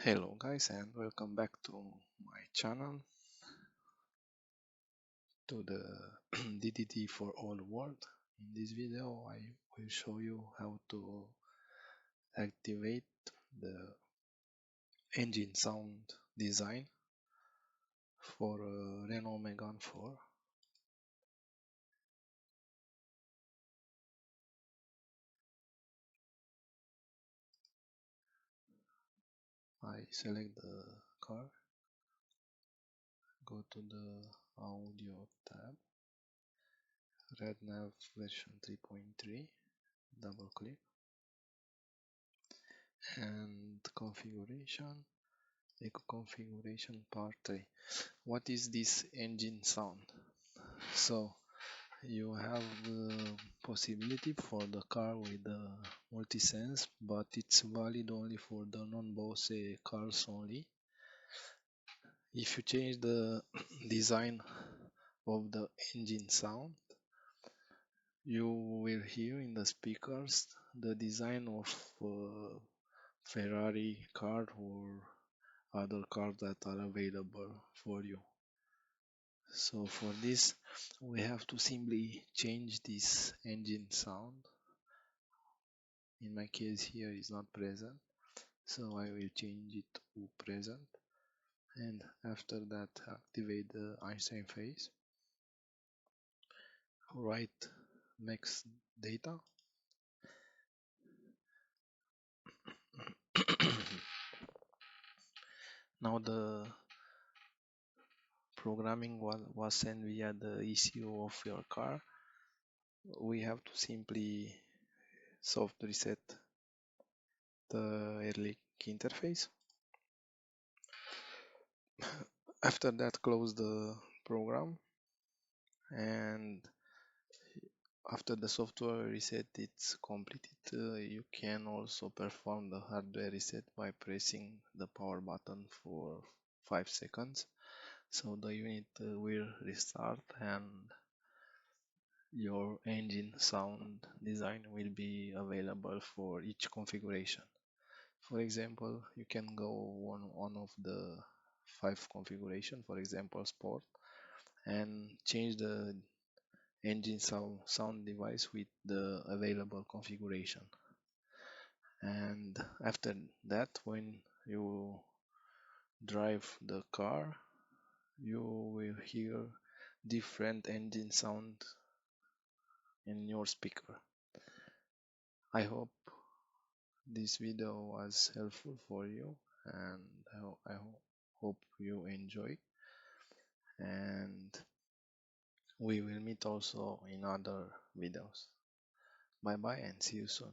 Hello guys, and welcome back to my channel, to the DDT4ALL world. In this video I will show you how to activate the engine sound design for Renault Megane 4. I select the car, go to the audio tab, RedNav version 3.3, double click, and configuration, eco configuration part 3. What is this engine sound? So you have the possibility for the car with the multi-sense, but it's valid only for the non-Bose cars only. If you change the design of the engine sound, you will hear in the speakers the design of Ferrari car or other cars that are available for you. So for this we have to simply change this engine sound. In my case here is not present, so I will change it to present, and after that activate the Einstein phase, write max data. Now the programming was sent via the ECU of your car. We have to simply soft reset the early interface. After that, close the program, and after the software reset is completed, you can also perform the hardware reset by pressing the power button for 5 seconds. So the unit will restart and your engine sound design will be available for each configuration. For example, you can go on one of the 5 configuration, for example sport, and change the engine sound device with the available configuration. And after that, when you drive the car, you will hear different engine sound in your speaker. I hope this video was helpful for you, and I hope you enjoy, and we will meet also in other videos. Bye bye and see you soon.